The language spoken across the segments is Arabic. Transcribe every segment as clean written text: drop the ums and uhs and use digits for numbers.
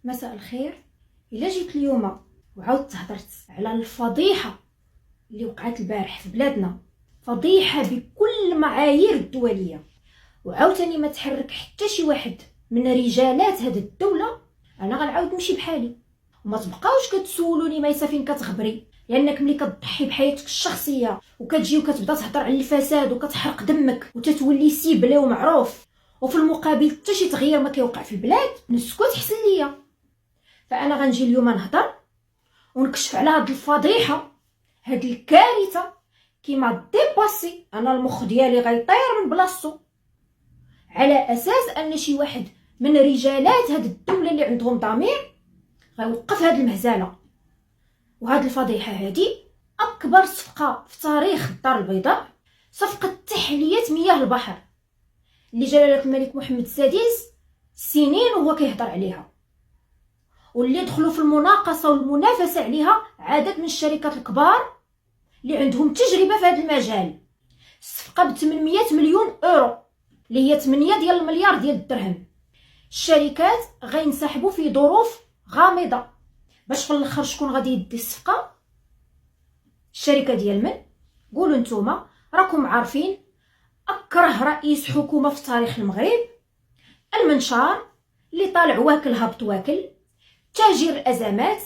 مساء الخير. الا جيت اليوم وعاودت هضرت على الفضيحه اللي وقعت البارح في بلادنا، فضيحه بكل المعايير الدوليه، وعاوتاني ما تحرك حتى شي واحد من رجالات هذه الدوله، انا غنعاود نمشي بحالي. وما تبقاوش كتسولوني ميسا فين كتغبري، لانك ملي كتضحي بحياتك الشخصيه وكتجي وكتبدا تهضر على الفساد وكتحرق دمك وتتولي سيبلي ومعروف، وفي المقابل حتى شي تغيير ما كيوقع في البلاد، نسكت حسن ليا. فانا غنجي اليوم نهضر ونكشف على هاد الفضيحه، هاد الكارثه كيما ديباسي. انا المخ ديالي غيطير من بلاصتو على اساس ان شي واحد من رجالات هاد الدوله اللي عندهم ضمير غيوقف هاد المهزله وهاد الفضيحه. هادي اكبر صفقه في تاريخ الدار البيضاء، صفقه تحليه مياه البحر اللي جلاله الملك محمد السادس سنين وهو كيهضر عليها، واللي دخلوا في المناقصه والمنافسه عليها عدد من الشركات الكبار اللي عندهم تجربه في هذا المجال. الصفقه ب 800 مليون اورو اللي هي 8 ديال المليار ديال الدرهم. الشركات غينسحبوا في ظروف غامضه باش في الاخر شكون غادي يدي الصفقه؟ الشركه ديال من؟ قولوا نتوما، راكم عارفين. اكره رئيس حكومه في تاريخ المغرب، المنشار اللي طالع واكل هابط واكل، تاجر الازمات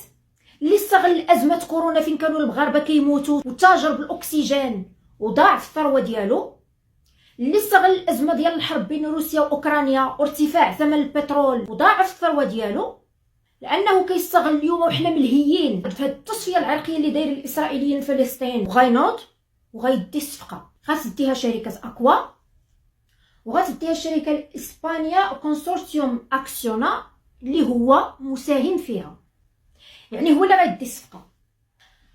اللي استغل ازمه كورونا فين كانوا المغاربه كيموتوا وتاجر بالاكسجين وضاعف الثروه ديالو، اللي استغل الازمه ديال الحرب بين روسيا واوكرانيا وارتفاع ثمن البترول وضاعف الثروه ديالو، لانه كيستغل اليوم وحنا ملهيين في هذه التصفيه العرقيه اللي داير الاسرائيليين فلسطين، وغينوض وغيدي الصفقه. غتديها شركه اكوا وغتديها الشركه الاسبانيا كونسورتيوم اكسيونا اللي هو مساهم فيها، يعني هو اللي غيدي الصفقه.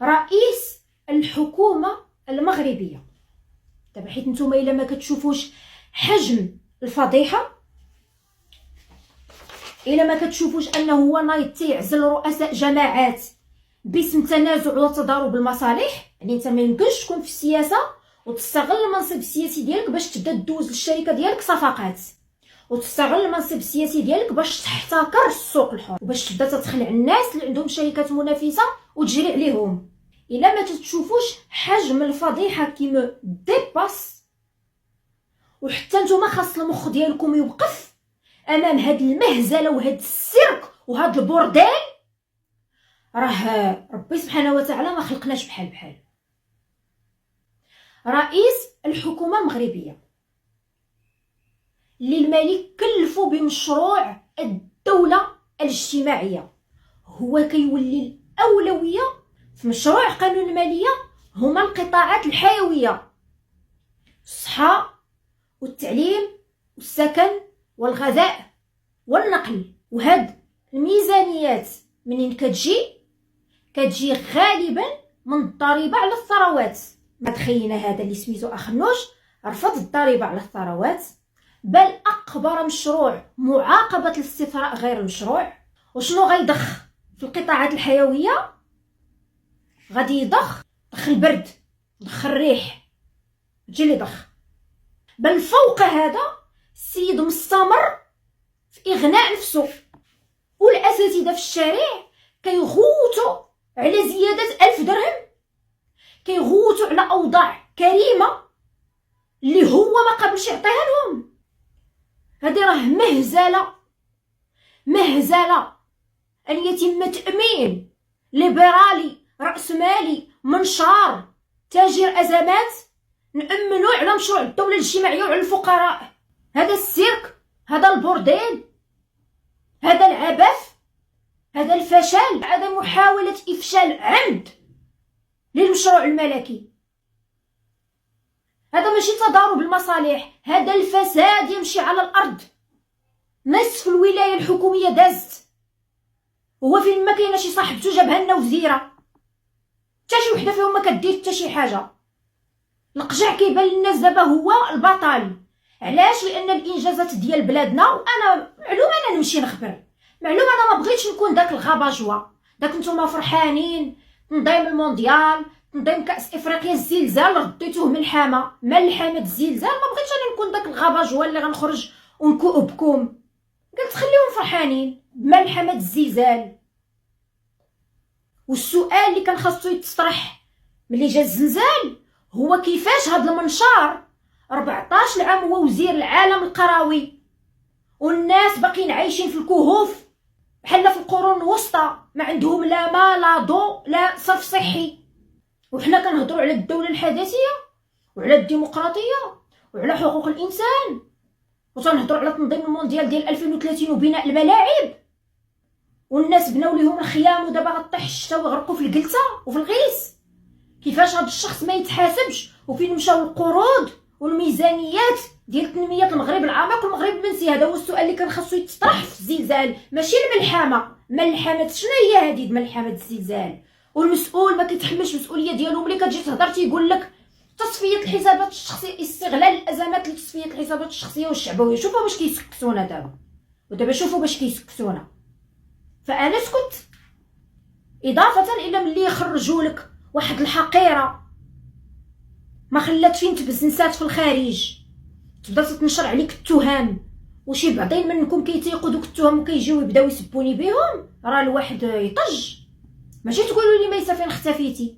رئيس الحكومه المغربيه دابا، حيت نتوما الا ما كتشوفوش حجم الفضيحه، الا ما كتشوفوش انه هو نايض تيعزل رؤساء جماعات باسم تنازع وتضارب المصالح، يعني انت ما يمكنش تكون في السياسه وتستغل المنصب السياسي ديالك باش تبدا دوز للشركه ديالك صفقات، وتستغل المنصب السياسي ديالك باش تحتكر السوق الحر وباش تبدا تدخل على الناس اللي عندهم شركات منافسه وتجري عليهم. الا ما تشوفوش حجم الفضيحه كيما ديباس، وحتى نتوما خاص المخ ديالكم يوقف امام هاد المهزله وهاد السيرك وهاد البورديل. راه ربي سبحانه وتعالى ما خلقناش بحال رئيس الحكومه المغربيه اللي الملك كلفو بمشروع الدوله الاجتماعيه، هو كيولي الاولويه في مشروع قانون الماليه هما القطاعات الحيويه: الصحه والتعليم والسكن والغذاء والنقل. وهاد الميزانيات منين كتجي غالبا من الضريبه على الثروات. ما تخيلنا هذا اللي سميتو اخنوش رفض الضريبه على الثروات، بل اكبر مشروع معاقبه الاستثراء غير المشروع. وشنو غيضخ في القطاعات الحيويه؟ غادي يضخ البرد، ضخ الريح، تجي اللي ضخ. بل فوق هذا السيد مستمر في اغناء نفسه، والاساتذه في الشارع كيغوتوا على زياده 1000 درهم، كيغوتوا على اوضاع كريمه اللي هو ما قبلش يعطيها لهم. هذه راه مهزله ان يتم تامين ليبرالي راسمالي منشار تاجر ازمات نامنوا على مشروع الدوله الاجتماعيه وعلى الفقراء. هذا السيرك، هذا البورديل، هذا العبث، هذا الفشل، هذا محاوله افشال عمد للمشروع الملكي. هذا ماشي تضارب المصالح، هذا الفساد يمشي على الارض. نصف الولايه الحكوميه دازت، هو فين ما كاينه شي صاحبته جابها لنا وزيره، حتى شي وحده فيهم ما كدير حتى شي حاجه. القجع كيبان للناس دابا هو البطل. علاش؟ لان الانجازات ديال بلادنا، وانا معلومه انا نمشي نخبر، معلومه انا ما بغيتش نكون داك الغباجوا، داك نتوما فرحانين تنظيم المونديال، تنظيم كاس افريقيا، الزلزال رديتوه من الحامه، الزلزال. ما بغيتش انا نكون داك الغباجوا اللي غنخرج ونكؤبكم. قلت خليهم فرحانين، بملحمه الزلزال. والسؤال اللي كان خاصو يتطرح ملي جا الزلزال هو كيفاش هاد المنشار 14 عام هو وزير العالم القروي والناس باقيين عايشين في الكهوف بحال في القرون الوسطى، ما عندهم لا ماء لا ضوء لا صرف صحي. وحنا كنهضروا على الدوله الحداثيه وعلى الديمقراطيه وعلى حقوق الانسان، وتنهضروا على تنظيم المونديال ديال 2030 وبناء الملاعب، والناس بناو ليهم الخيام ودابا غطيح الشتا ويغرقوا في الجلسه وفي الغيس. كيفاش هاد الشخص ما يتحاسبش؟ وفين مشاو القروض والميزانيات ديال تنميه المغرب العميق والمغرب المنسي؟ هذا هو السؤال اللي كان خاصو يتطرح في الزلزال، ماشي الملحمه. ملحمه شنو هي هذه ملحمه الزلزال؟ والمسؤول ما كيتحملش المسؤوليه ديالو. ملي كتجي تهضر تيقول لك تصفيه الحسابات الشخصيه، استغلال الازمات لتصفيه الحسابات الشخصيه والشعبويه. شوفوا باش كيسكتونا دابا، ودابا شوفوا باش كيسكتونا. فانا سكت اضافه الى ملي يخرجوا لك واحد الحقيره ما خلات فين تبزنسات في الخارج، تبدا تنشر عليك التهم، وشي بعضين منكم كيتيقوا دوك التهم وكيجيو يبداو يسبوني بهم، راه الواحد يطج. ماشي تقولوا لي ميسه فين اختفيتي.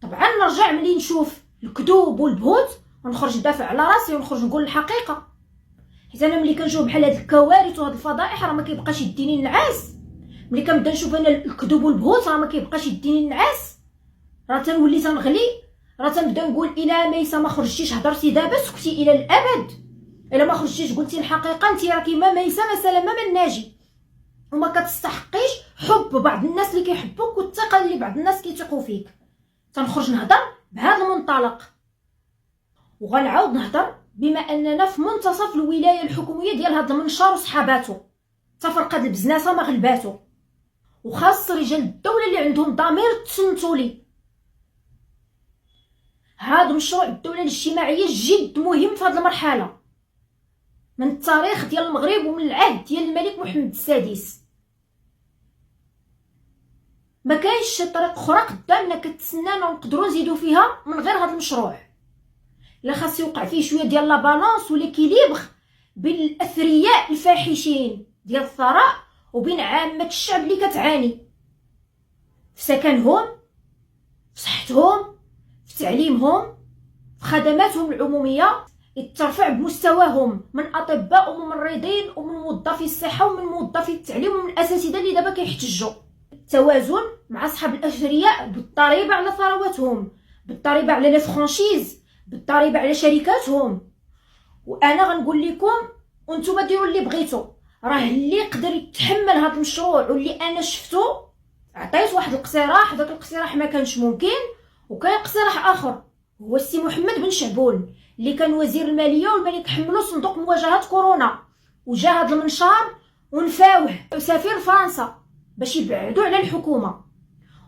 طبعا نرجع ملي نشوف الكذوب والبهوت ونخرج ندافع على راسي ونخرج نقول الحقيقه، حيت انا ملي كنشوف بحال هاد الكوارث وهاد الفضائح راه ما كيبقاش يديني النعاس. ملي كنبدا نشوف انا الكذوب والبهوت راه ما كيبقاش يديني النعاس، راه تنولي تنغلي، راه تنبدا نقول الى ميسه ما خرجتيش هضرتي دابا سكتي الى الابد، الا ما خرجتيش قلتي الحقيقه انت راكي ما ميسه ما سلامه من ناجي، وما كتستحقيش حب بعض الناس اللي كيحبوك والثقه اللي بعض الناس كيثقوا فيك. تنخرج نهضر بهذا المنطلق، وغنعاود نهضر بما اننا في منتصف الولايه الحكوميه ديال هذا المنشار وصحاباته، تفرقد البزناسه ما غلباتو، وخاص رجال الدوله اللي عندهم ضمير تصنتوا لي. هذا مشروع الدوله الاجتماعيه جد مهم في هذه المرحله من التاريخ ديال المغرب ومن العهد ديال الملك محمد السادس. ما كاينش شي طريق اخرى قدامنا كتسنانا ونقدروا نزيدوا فيها من غير هذا المشروع. لا خاص يوقع فيه شويه ديال لا بالانس وليكيليبر بين الاثرياء الفاحشين ديال الثراء وبين عامه الشعب اللي كتعاني في سكنهم، في صحتهم، في تعليمهم، في خدماتهم العموميه، ترفع بمستواهم من اطباء وممرضين ومن موظفي الصحه ومن موظفي التعليم ومن الاساتذه اللي دابا كيحتجوا. التوازن مع اصحاب الاثرياء بالضريبه على ثرواتهم، بالضريبه على لي فرانشيز، بالضريبه على شركاتهم. وانا غنقول لكم وانتم ديروا اللي بغيتوا، راه اللي يقدر يتحمل هذا المشروع واللي انا شفتو عطيت واحد الاقتراح، داك الاقتراح ما كانش ممكن، وكان اقتراح اخر هو السي محمد بن شعبون اللي كان وزير الماليه والملك حملو صندوق مواجهه كورونا، وجا هذا المنشار ونفاوه سفير فرنسا باش يبعدوا على الحكومه،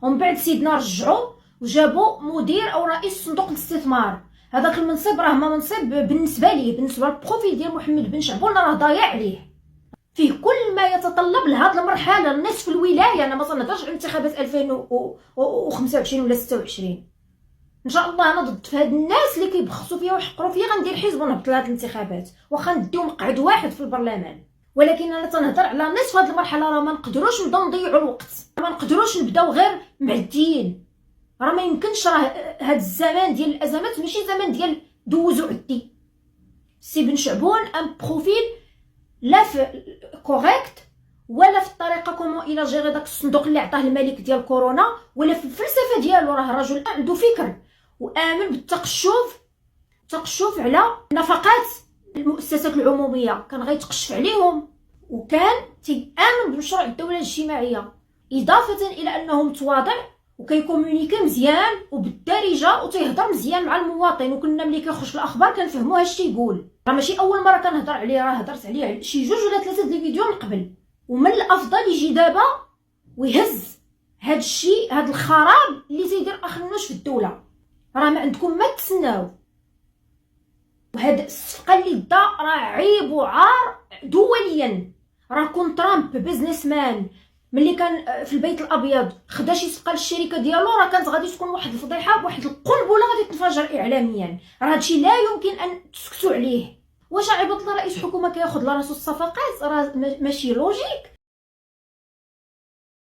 ومن بعد سيدنا رجعوا وجابوا مدير او رئيس صندوق الاستثمار. هذاك المنصب راه ما منصب بالنسبه ليه، بالنسبه للبروفيل ديال محمد بن شعبون راه ضايع عليه، فيه كل ما يتطلب لهذه المرحله نصف الولايه. انا ما تنهضرش على انتخابات 2025 ولا 26. ان شاء الله انا ضد هاد الناس اللي كيبخسوا فيا ويحقروا فيا، غندير حزب ونهبط لهاد الانتخابات واخا نديو مقعد واحد في البرلمان. ولكن انا تنهضر على نصف هاد المرحله، راه ما نقدروش نبداو نضيعوا الوقت، ما نقدروش نبداو غير معديين، راه ما يمكنش. راه هاد الزمان ديال الازمات ماشي زمان ديال دوزو عدي. سي بن شعبون ان بروفيل لا في كوريكت ولا في الطريقه كومون الى جيري داك الصندوق اللي عطاه الملك ديال كورونا، ولا في الفلسفه ديالو. راه الرجل عنده فكر وامن بالتقشف على نفقات المؤسسات العموميه، كان غيتقشف عليهم، وكان تيامن بمشروع الدوله الاجتماعيه، اضافه الى انه متواضع وكيكومونيكي مزيان وبالدارجه وتيهضر مزيان مع المواطن. وكنا ملي كيخرج في الاخبار كنفهموا اش تيقول، راه ماشي اول مره كنهضر عليه، راه هضرت عليه شي 2 ولا 3 ديال الفيديو من قبل. ومن الافضل يجي دابا ويهز هاد الشيء، هاد الخراب اللي تيدير اخ النوش في الدوله. راه ما عندكم ما تسناو، وهاد الصفقه اللي دا راه عيب وعار دوليا. راه كون ترامب بيزنس مان ملي كان في البيت الابيض خدا شي صفقه للشركه ديالو، راه كانت غادي تكون واحد الفضيحه بواحد القنبله غادي تنفجر اعلاميا. راه هادشي لا يمكن ان تسكتوا عليه. واش عباد الله رئيس حكومه كياخذ لراسو الصفقات؟ راه ماشي لوجيك.